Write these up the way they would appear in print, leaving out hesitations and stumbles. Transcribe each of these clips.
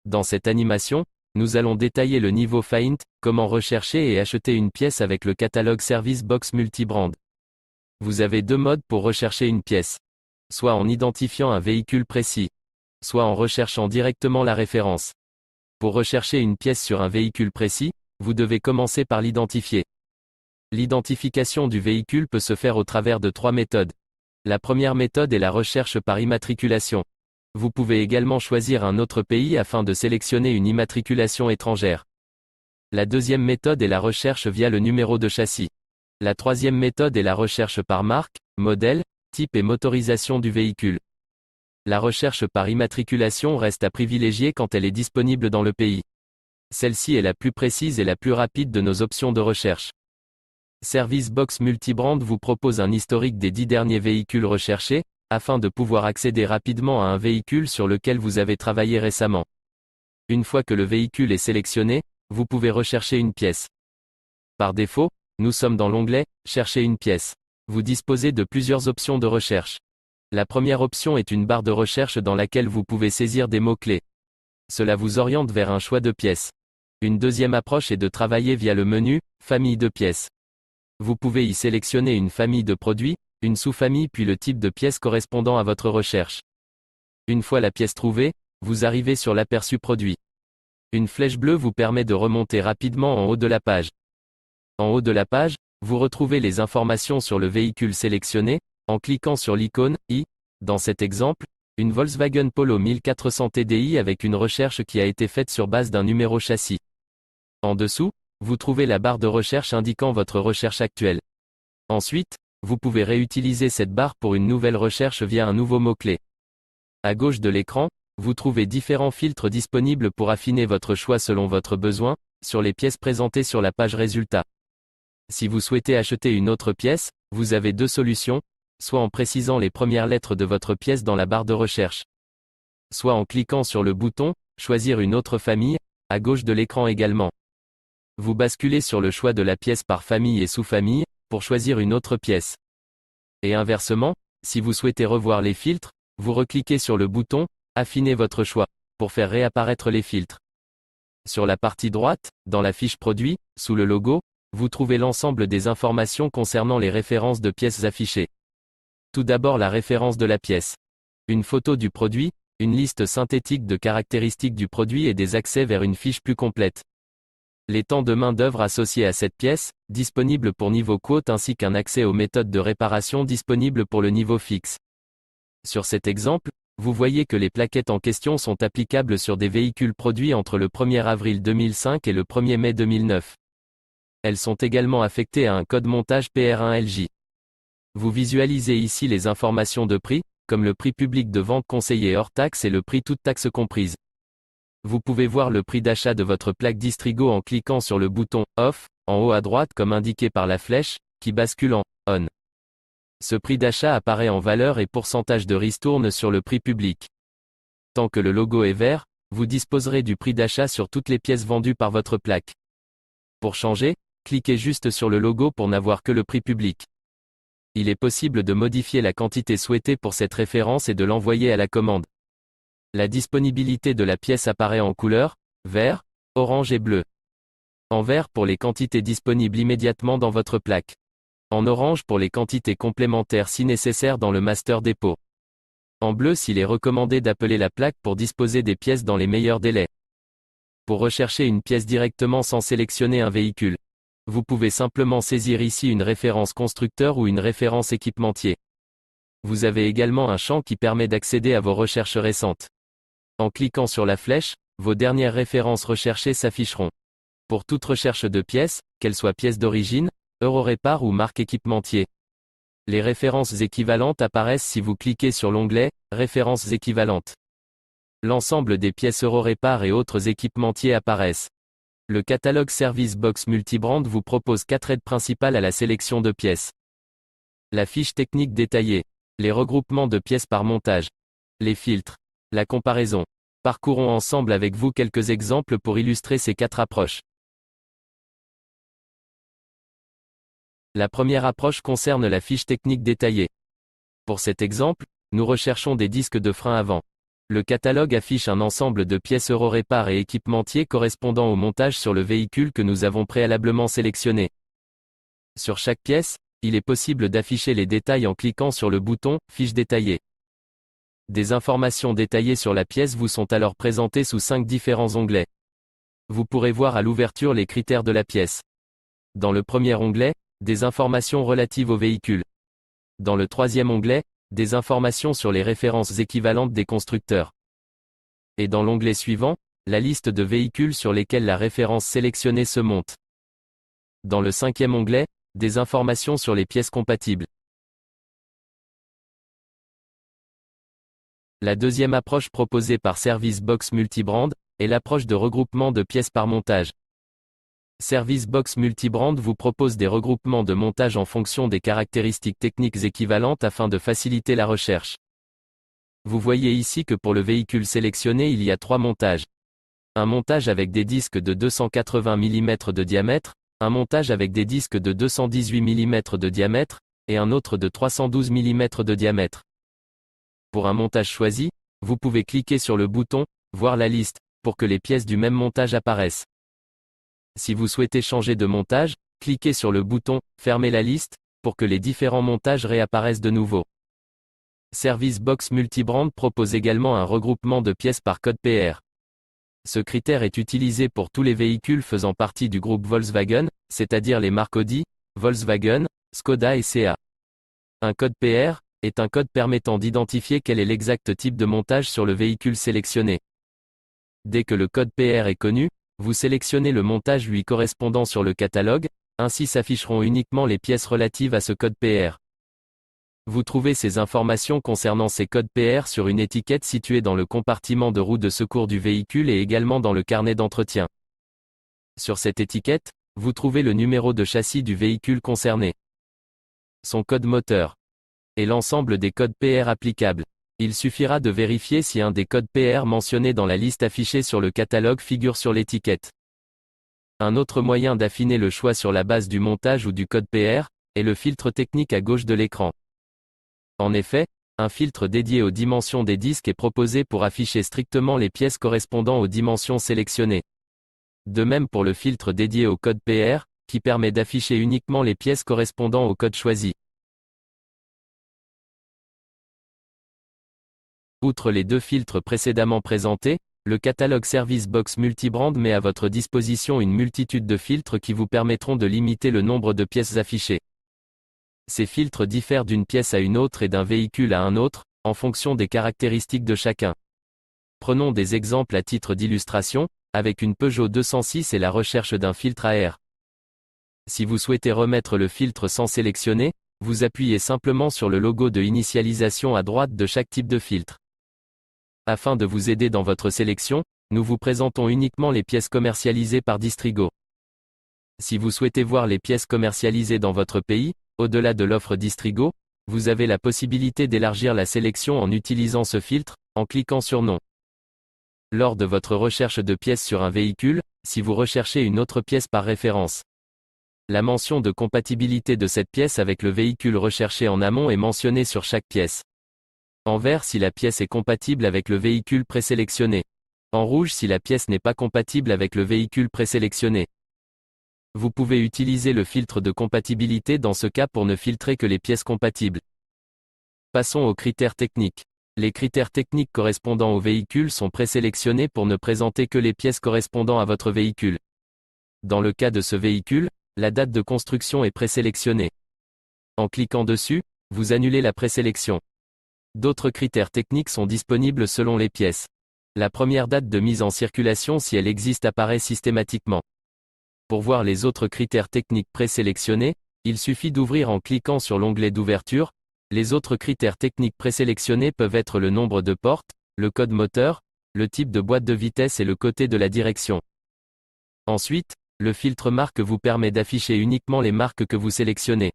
Dans cette animation, nous allons détailler le niveau Find, comment rechercher et acheter une pièce avec le catalogue Service Box Multibrand. Vous avez deux modes pour rechercher une pièce. Soit en identifiant un véhicule précis, soit en recherchant directement la référence. Pour rechercher une pièce sur un véhicule précis, vous devez commencer par l'identifier. L'identification du véhicule peut se faire au travers de trois méthodes. La première méthode est la recherche par immatriculation. Vous pouvez également choisir un autre pays afin de sélectionner une immatriculation étrangère. La deuxième méthode est la recherche via le numéro de châssis. La troisième méthode est la recherche par marque, modèle, type et motorisation du véhicule. La recherche par immatriculation reste à privilégier quand elle est disponible dans le pays. Celle-ci est la plus précise et la plus rapide de nos options de recherche. Service Box Multibrand vous propose un historique des 10 derniers véhicules recherchés, afin de pouvoir accéder rapidement à un véhicule sur lequel vous avez travaillé récemment. Une fois que le véhicule est sélectionné, vous pouvez rechercher une pièce. Par défaut, nous sommes dans l'onglet « Chercher une pièce ». Vous disposez de plusieurs options de recherche. La première option est une barre de recherche dans laquelle vous pouvez saisir des mots-clés. Cela vous oriente vers un choix de pièces. Une deuxième approche est de travailler via le menu « Famille de pièces ». Vous pouvez y sélectionner une famille de produits, une sous-famille puis le type de pièce correspondant à votre recherche. Une fois la pièce trouvée, vous arrivez sur l'aperçu produit. Une flèche bleue vous permet de remonter rapidement en haut de la page. En haut de la page, vous retrouvez les informations sur le véhicule sélectionné, en cliquant sur l'icône « i ». Dans cet exemple, une Volkswagen Polo 1400 TDI avec une recherche qui a été faite sur base d'un numéro châssis. En dessous, vous trouvez la barre de recherche indiquant votre recherche actuelle. Ensuite, vous pouvez réutiliser cette barre pour une nouvelle recherche via un nouveau mot-clé. À gauche de l'écran, vous trouvez différents filtres disponibles pour affiner votre choix selon votre besoin, sur les pièces présentées sur la page résultat. Si vous souhaitez acheter une autre pièce, vous avez deux solutions, soit en précisant les premières lettres de votre pièce dans la barre de recherche, soit en cliquant sur le bouton « Choisir une autre famille » à gauche de l'écran également. Vous basculez sur le choix de la pièce par famille et sous-famille, pour choisir une autre pièce. Et inversement, si vous souhaitez revoir les filtres, vous recliquez sur le bouton « Affiner votre choix » pour faire réapparaître les filtres. Sur la partie droite, dans la fiche produit, sous le logo, vous trouvez l'ensemble des informations concernant les références de pièces affichées. Tout d'abord la référence de la pièce. Une photo du produit, une liste synthétique de caractéristiques du produit et des accès vers une fiche plus complète. Les temps de main-d'œuvre associés à cette pièce, disponibles pour niveau quote ainsi qu'un accès aux méthodes de réparation disponibles pour le niveau fixe. Sur cet exemple, vous voyez que les plaquettes en question sont applicables sur des véhicules produits entre le 1er avril 2005 et le 1er mai 2009. Elles sont également affectées à un code montage PR1LJ. Vous visualisez ici les informations de prix, comme le prix public de vente conseillé hors taxe et le prix toutes taxes comprises. Vous pouvez voir le prix d'achat de votre plaque Distrigo en cliquant sur le bouton « Off » en haut à droite comme indiqué par la flèche, qui bascule en « On ». Ce prix d'achat apparaît en valeur et pourcentage de ristourne sur le prix public. Tant que le logo est vert, vous disposerez du prix d'achat sur toutes les pièces vendues par votre plaque. Pour changer, cliquez juste sur le logo pour n'avoir que le prix public. Il est possible de modifier la quantité souhaitée pour cette référence et de l'envoyer à la commande. La disponibilité de la pièce apparaît en couleurs, vert, orange et bleu. En vert pour les quantités disponibles immédiatement dans votre plaque. En orange pour les quantités complémentaires si nécessaire dans le master dépôt. En bleu s'il est recommandé d'appeler la plaque pour disposer des pièces dans les meilleurs délais. Pour rechercher une pièce directement sans sélectionner un véhicule, vous pouvez simplement saisir ici une référence constructeur ou une référence équipementier. Vous avez également un champ qui permet d'accéder à vos recherches récentes. En cliquant sur la flèche, vos dernières références recherchées s'afficheront. Pour toute recherche de pièces, qu'elles soient pièces d'origine, Eurorépar ou marque équipementier. Les références équivalentes apparaissent si vous cliquez sur l'onglet « Références équivalentes ». L'ensemble des pièces Eurorépar et autres équipementiers apparaissent. Le catalogue Service Box Multibrand vous propose 4 aides principales à la sélection de pièces. La fiche technique détaillée. Les regroupements de pièces par montage. Les filtres. La comparaison. Parcourons ensemble avec vous quelques exemples pour illustrer ces 4 approches. La première approche concerne la fiche technique détaillée. Pour cet exemple, nous recherchons des disques de frein avant. Le catalogue affiche un ensemble de pièces Eurorépar et équipementiers correspondant au montage sur le véhicule que nous avons préalablement sélectionné. Sur chaque pièce, il est possible d'afficher les détails en cliquant sur le bouton « Fiche détaillée ». Des informations détaillées sur la pièce vous sont alors présentées sous 5 différents onglets. Vous pourrez voir à l'ouverture les critères de la pièce. Dans le premier onglet, des informations relatives au véhicule. Dans le troisième onglet, des informations sur les références équivalentes des constructeurs. Et dans l'onglet suivant, la liste de véhicules sur lesquels la référence sélectionnée se monte. Dans le cinquième onglet, des informations sur les pièces compatibles. La deuxième approche proposée par Service Box Multibrand est l'approche de regroupement de pièces par montage. Service Box Multibrand vous propose des regroupements de montage en fonction des caractéristiques techniques équivalentes afin de faciliter la recherche. Vous voyez ici que pour le véhicule sélectionné il y a 3 montages. Un montage avec des disques de 280 mm de diamètre, un montage avec des disques de 218 mm de diamètre, et un autre de 312 mm de diamètre. Pour un montage choisi, vous pouvez cliquer sur le bouton « Voir la liste » pour que les pièces du même montage apparaissent. Si vous souhaitez changer de montage, cliquez sur le bouton « Fermer la liste » pour que les différents montages réapparaissent de nouveau. Service Box Multibrand propose également un regroupement de pièces par code PR. Ce critère est utilisé pour tous les véhicules faisant partie du groupe Volkswagen, c'est-à-dire les marques Audi, Volkswagen, Skoda et Seat. Un code PR est un code permettant d'identifier quel est l'exact type de montage sur le véhicule sélectionné. Dès que le code PR est connu, vous sélectionnez le montage lui correspondant sur le catalogue, ainsi s'afficheront uniquement les pièces relatives à ce code PR. Vous trouvez ces informations concernant ces codes PR sur une étiquette située dans le compartiment de roue de secours du véhicule et également dans le carnet d'entretien. Sur cette étiquette, vous trouvez le numéro de châssis du véhicule concerné, son code moteur, et l'ensemble des codes PR applicables. Il suffira de vérifier si un des codes PR mentionnés dans la liste affichée sur le catalogue figure sur l'étiquette. Un autre moyen d'affiner le choix sur la base du montage ou du code PR est le filtre technique à gauche de l'écran. En effet, un filtre dédié aux dimensions des disques est proposé pour afficher strictement les pièces correspondant aux dimensions sélectionnées. De même pour le filtre dédié au code PR, qui permet d'afficher uniquement les pièces correspondant au code choisi. Outre les 2 filtres précédemment présentés, le catalogue Service Box Multibrand met à votre disposition une multitude de filtres qui vous permettront de limiter le nombre de pièces affichées. Ces filtres diffèrent d'une pièce à une autre et d'un véhicule à un autre, en fonction des caractéristiques de chacun. Prenons des exemples à titre d'illustration, avec une Peugeot 206 et la recherche d'un filtre à air. Si vous souhaitez remettre le filtre sans sélectionner, vous appuyez simplement sur le logo de initialisation à droite de chaque type de filtre. Afin de vous aider dans votre sélection, nous vous présentons uniquement les pièces commercialisées par Distrigo. Si vous souhaitez voir les pièces commercialisées dans votre pays, au-delà de l'offre Distrigo, vous avez la possibilité d'élargir la sélection en utilisant ce filtre, en cliquant sur Non. Lors de votre recherche de pièces sur un véhicule, si vous recherchez une autre pièce par référence, la mention de compatibilité de cette pièce avec le véhicule recherché en amont est mentionnée sur chaque pièce. En vert si la pièce est compatible avec le véhicule présélectionné. En rouge si la pièce n'est pas compatible avec le véhicule présélectionné. Vous pouvez utiliser le filtre de compatibilité dans ce cas pour ne filtrer que les pièces compatibles. Passons aux critères techniques. Les critères techniques correspondant au véhicule sont présélectionnés pour ne présenter que les pièces correspondant à votre véhicule. Dans le cas de ce véhicule, la date de construction est présélectionnée. En cliquant dessus, vous annulez la présélection. D'autres critères techniques sont disponibles selon les pièces. La première date de mise en circulation si elle existe apparaît systématiquement. Pour voir les autres critères techniques présélectionnés, il suffit d'ouvrir en cliquant sur l'onglet d'ouverture. Les autres critères techniques présélectionnés peuvent être le nombre de portes, le code moteur, le type de boîte de vitesse et le côté de la direction. Ensuite, le filtre marque vous permet d'afficher uniquement les marques que vous sélectionnez.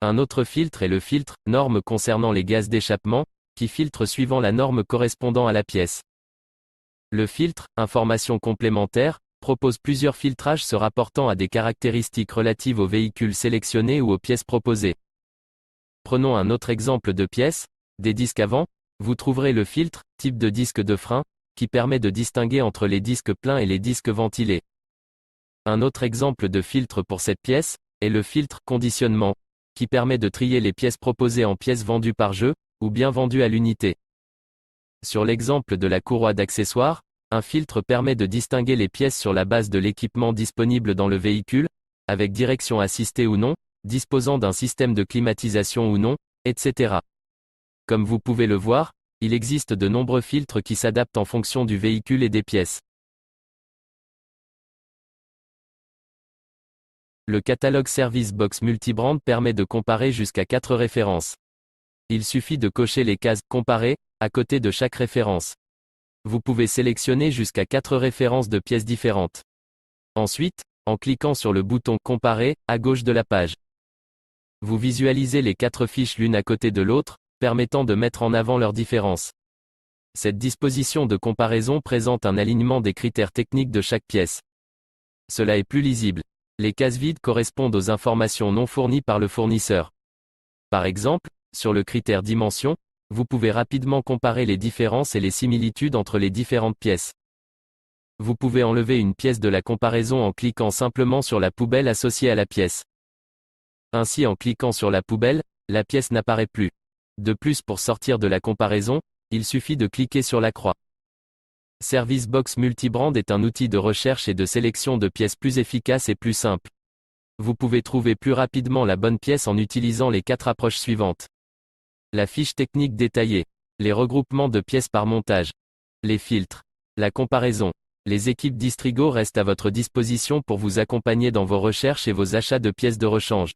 Un autre filtre est le filtre « Norme concernant les gaz d'échappement », qui filtre suivant la norme correspondant à la pièce. Le filtre « Informations complémentaires » propose plusieurs filtrages se rapportant à des caractéristiques relatives aux véhicules sélectionnés ou aux pièces proposées. Prenons un autre exemple de pièce, des disques avant, Vous trouverez le filtre, type de disque de frein, qui permet de distinguer entre les disques pleins et les disques ventilés. Un autre exemple de filtre pour cette pièce est le filtre conditionnement, qui permet de trier les pièces proposées en pièces vendues par jeu, ou bien vendues à l'unité. Sur l'exemple de la courroie d'accessoires, un filtre permet de distinguer les pièces sur la base de l'équipement disponible dans le véhicule, avec direction assistée ou non, disposant d'un système de climatisation ou non, etc. Comme vous pouvez le voir, il existe de nombreux filtres qui s'adaptent en fonction du véhicule et des pièces. Le catalogue Service Box Multibrand permet de comparer jusqu'à 4 références. Il suffit de cocher les cases « Comparer » à côté de chaque référence. Vous pouvez sélectionner jusqu'à 4 références de pièces différentes. Ensuite, en cliquant sur le bouton « Comparer » à gauche de la page, vous visualisez les 4 fiches l'une à côté de l'autre, permettant de mettre en avant leurs différences. Cette disposition de comparaison présente un alignement des critères techniques de chaque pièce. Cela est plus lisible. Les cases vides correspondent aux informations non fournies par le fournisseur. Par exemple, sur le critère dimension, vous pouvez rapidement comparer les différences et les similitudes entre les différentes pièces. Vous pouvez enlever une pièce de la comparaison en cliquant simplement sur la poubelle associée à la pièce. Ainsi, en cliquant sur la poubelle, la pièce n'apparaît plus. De plus, pour sortir de la comparaison, il suffit de cliquer sur la croix. Service Box Multibrand est un outil de recherche et de sélection de pièces plus efficace et plus simple. Vous pouvez trouver plus rapidement la bonne pièce en utilisant les 4 approches suivantes. La fiche technique détaillée. Les regroupements de pièces par montage. Les filtres. La comparaison. Les équipes d'Istrigo restent à votre disposition pour vous accompagner dans vos recherches et vos achats de pièces de rechange.